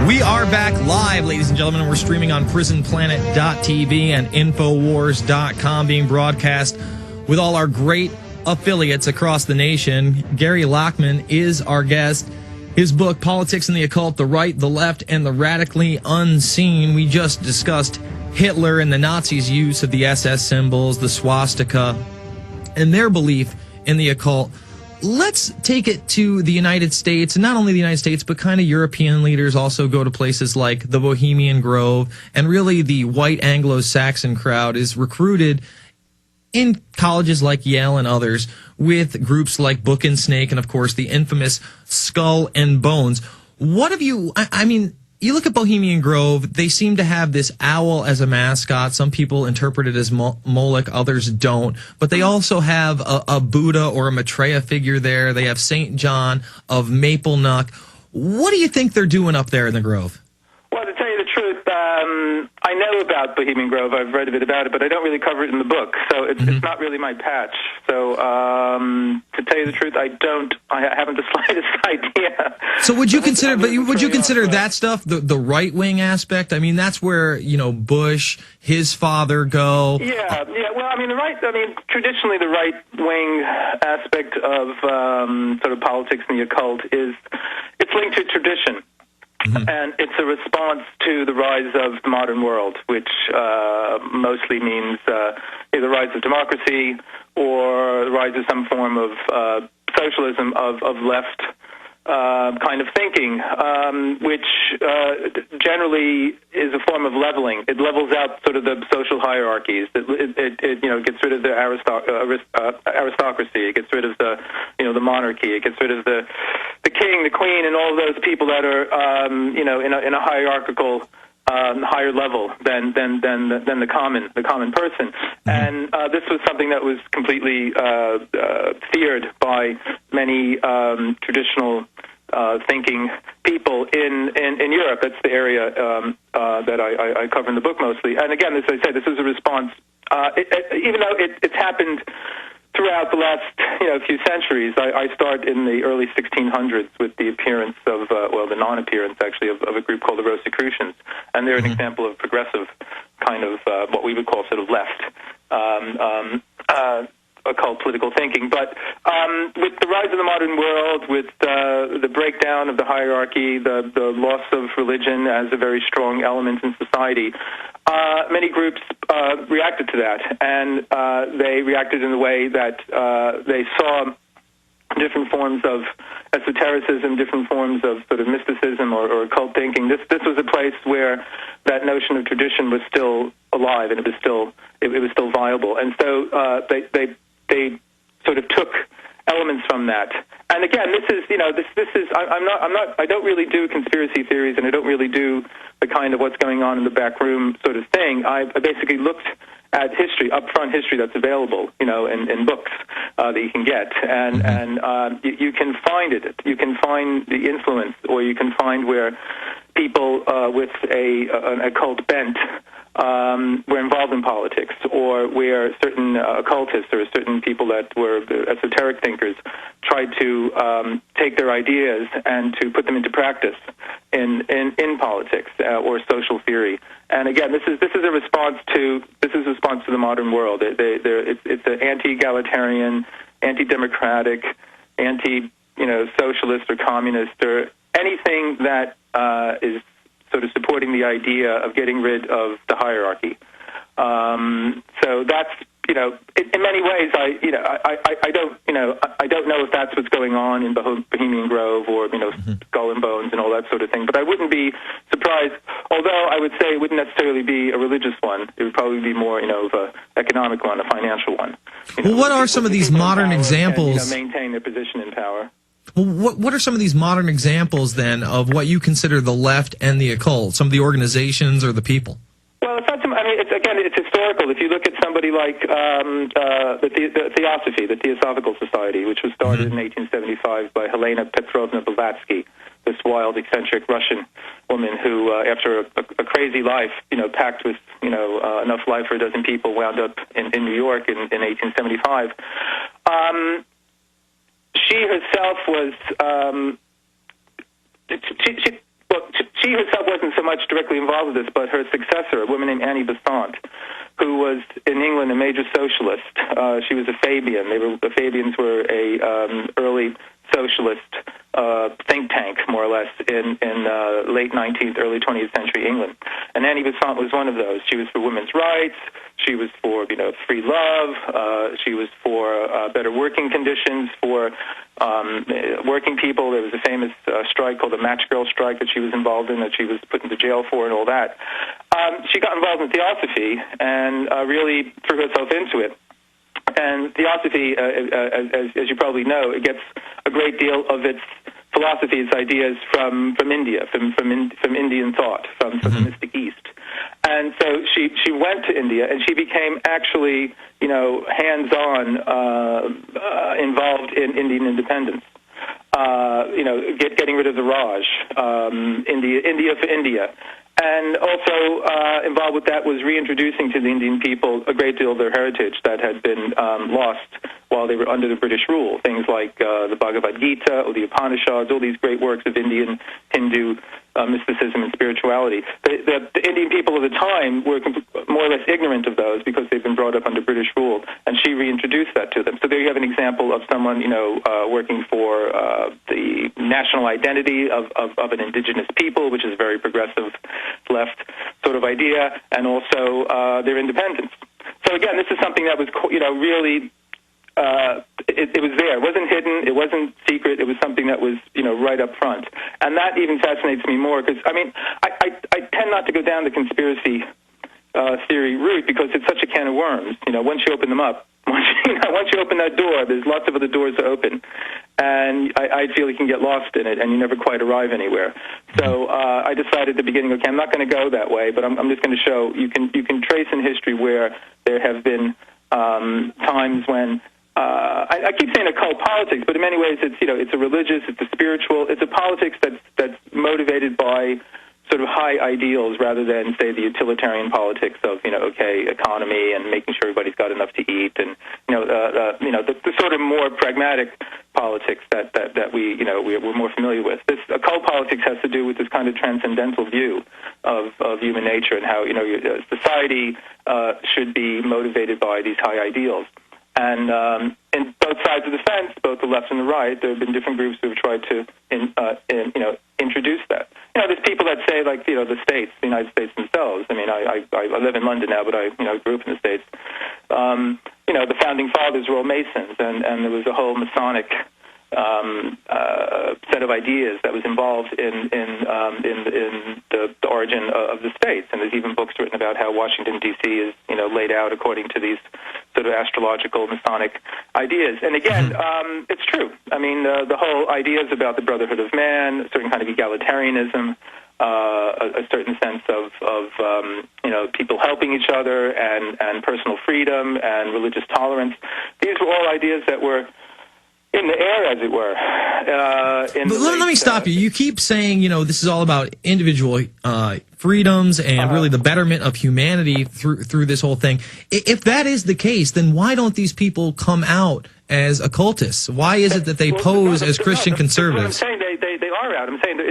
We are back live, ladies and gentlemen. We're streaming on prisonplanet.tv and INFOWARS.com, being broadcast with all our great affiliates across the nation. Gary Lachman is our guest. His book, Politics and the Occult, The Right, the Left, and the Radically Unseen. We just discussed Hitler and the Nazis' use of the SS symbols, the swastika, and their belief in the occult. Let's take it to the United States, and not only the United States, but kind of European leaders also go to places like the Bohemian Grove, and really the white Anglo-Saxon crowd is recruited in colleges like Yale and others with groups like Book and Snake and, of course, the infamous Skull and Bones. What have you, I mean, you look at Bohemian Grove, they seem to have this owl as a mascot. Some people interpret it as Moloch, others don't. But they also have a Buddha or a Maitreya figure there. They have St. John of Maple Nook. What do you think they're doing up there in the Grove? Well, to tell you the truth, I know about Bohemian Grove. I've read a bit about it, but I don't really cover it in the book. So it's not really my patch. So to tell you the truth, I haven't the slightest idea. So would you consider, would you consider that stuff the right wing aspect? I mean, that's where, you know, Bush, his father go. Yeah. Well, I mean, traditionally the right wing aspect of sort of politics and the occult it's linked to tradition. And it's a response to the rise of the modern world, which mostly means the rise of democracy or the rise of some form of socialism, of left kind of thinking, which generally is a form of leveling. It levels out sort of the social hierarchies. It gets rid of the aristocracy. It gets rid of the monarchy. It gets rid of the king, the queen, and all of those people that are in a hierarchical higher level than the common person. And this was something that was completely feared by many traditional thinking people in Europe. That's the area that I cover in the book mostly. And again, as I said, this is a response, even though it's happened throughout the last few centuries. I start in the early 1600s with the appearance of, the non-appearance actually of a group called the Rosicrucians, and they're an example of progressive kind of what we would call sort of left occult political thinking. But with the rise of the modern world, with the breakdown of the hierarchy, the loss of religion as a very strong element in society, many groups reacted to that, and they reacted in a way that they saw different forms of esotericism, different forms of sort of mysticism or occult thinking. This was a place where that notion of tradition was still alive, and it was still viable. And so they sort of took elements from that. And again, this is I don't really do conspiracy theories, and I don't really do the kind of what's going on in the back room sort of thing. I basically looked at history, upfront history that's available, in books that you can get, and you can find it. You can find the influence, or you can find where people with an occult bent were involved in politics, or where certain occultists or certain people that were esoteric thinkers tried to take their ideas and to put them into practice in politics or social theory. And again, this is a response to the modern world. It's an anti-egalitarian, anti-democratic, anti-socialist or communist or anything that is sort of supporting the idea of getting rid of the hierarchy. So that's in many ways I don't know if that's what's going on in Bohemian Grove or Skull and Bones and all that sort of thing. But I wouldn't be surprised. Although I would say it wouldn't necessarily be a religious one. It would probably be more of a economic one, a financial one. Well, what are some of these modern examples? And, maintain their position in power. Well, what are some of these modern examples, then, of what you consider the left and the occult, some of the organizations or the people? Well, it's not. It's historical. If you look at somebody like the Theosophy, the Theosophical Society, which was started in 1875 by Helena Petrovna Blavatsky, this wild, eccentric Russian woman who, after a crazy life, packed with enough life for a dozen people, wound up in New York in 1875. She herself was. She she herself wasn't so much directly involved with this, but her successor, a woman named Annie Besant, who was in England a major socialist. She was a Fabian. The Fabians were a early socialist think tank, more or less, in late 19th, early 20th century England. And Annie Besant was one of those. She was for women's rights. She was for free love. She was for better working conditions for working people. There was a famous strike called the Match Girl strike that she was involved in, that she was put into jail for, and all that. She got involved in theosophy and really threw herself into it. And theosophy, as you probably know, it gets a great deal of its philosophy, its ideas from India, from Indian thought, from the mystic East. And so she went to India, and she became actually, hands-on involved in Indian independence. Getting rid of the Raj, India for India. And also involved with that was reintroducing to the Indian people a great deal of their heritage that had been lost while they were under the British rule. Things like the Bhagavad Gita or the Upanishads, all these great works of Indian, Hindu mysticism and spirituality. The Indian people of the time were more or less ignorant of those because they've been brought up under British rule, and she reintroduced that to them. So there you have an example of someone, working for the national identity of an indigenous people, which is a very progressive left sort of idea, and also their independence. So again, this is something that was, really, it was there. It wasn't hidden. It wasn't secret. It was something that was, right up front. And that even fascinates me more because, I tend not to go down the conspiracy theory route because it's such a can of worms. Once you open them up, once you open that door, there's lots of other doors to open. And I feel you can get lost in it, and you never quite arrive anywhere. So I decided at the beginning, okay, I'm not going to go that way, but I'm just going to show you can trace in history where there have been times when I keep saying occult politics, but in many ways it's a religious, it's a spiritual, it's a politics that's motivated by sort of high ideals rather than, say, the utilitarian politics of, economy and making sure everybody's got enough to eat, and the sort of more pragmatic politics that we're more familiar with. This occult politics has to do with this kind of transcendental view of human nature and how society should be motivated by these high ideals. And in both sides of the fence, both the left and the right, there have been different groups who have tried to introduce that. There's people that say, like, the States, the United States themselves. I mean, I live in London now, but I grew up in the States. The founding fathers were all Masons, and there was a whole Masonic set of ideas that was involved in the origin of the states. And there's even books written about how Washington, D.C. is, laid out according to these sort of astrological Masonic ideas. And again, it's true. I mean, the whole ideas about the brotherhood of man, a certain kind of egalitarianism, a certain sense of people helping each other and personal freedom and religious tolerance. These were all ideas that were in the air, as it were. Let me stop you. You keep saying, this is all about individual freedoms and really the betterment of humanity through this whole thing. If that is the case, then why don't these people come out as occultists? Why is it that they pose as Christian conservatives? I'm saying they are out. I'm saying that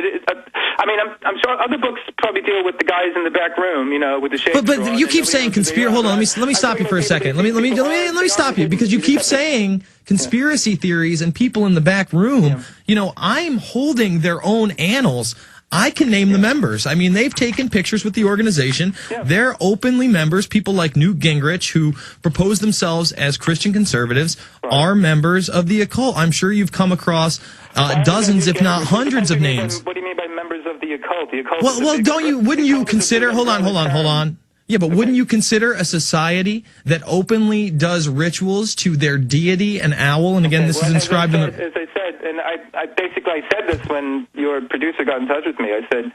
I'm sure other books probably deal with the guys in the back room, with the shades. But you keep saying conspiracy. Hold on, let me stop you for a second. Let me stop you because you keep saying conspiracy theories and people in the back room. I'm holding their own annals. I can name the members. I mean, they've taken pictures with the organization. Yeah. They're openly members. People like Newt Gingrich, who propose themselves as Christian conservatives, are members of the occult. I'm sure you've come across dozens, if not hundreds of names. What do you mean by members of the occult? The occult wouldn't you consider, hold on. Yeah, but wouldn't you consider a society that openly does rituals to their deity, an owl? And again, this is inscribed in the... As I said, and I basically said this when your producer got in touch with me. I said,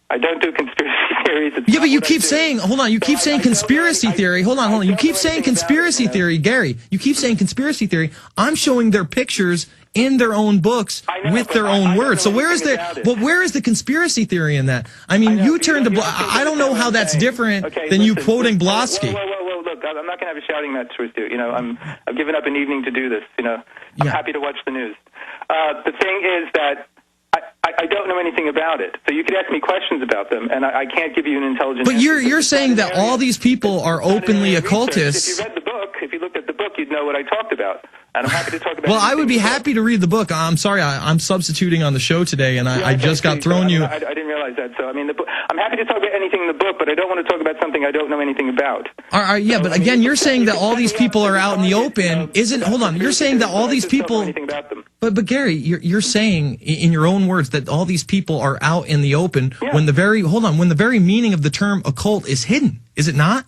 I don't do conspiracy theories. Yeah, but you keep saying, hold on, you keep saying conspiracy theory. Hold on. You keep saying conspiracy theory, Gary. You keep saying conspiracy theory. I'm showing their pictures in their own books with their own words. So where is the conspiracy theory in that? I mean, you turned to I don't know how that's different than you quoting Blonsky. Well, look, I'm not going to have a shouting match with you. I've given up an evening to do this. I'm happy to watch the news. The thing is that I don't know anything about it. So you could ask me questions about them, and I can't give you an intelligent But answer. you're saying that all these people are openly occultists. If you read the book, if you looked at the book, you'd know what I talked about. And I'm happy to talk about. Well, I would be happy to read the book. I'm sorry, I'm substituting on the show today, and I just got thrown you. I didn't realize that. So I mean, the book, I'm happy to talk about anything in the book, but I don't want to talk about something I don't know anything about. Yeah, but again, you're saying that all these people are out in the open. Hold on. You're saying that all these people. But Gary, you're saying in your own words that all these people are out in the open when the very meaning of the term occult is hidden. Is it not?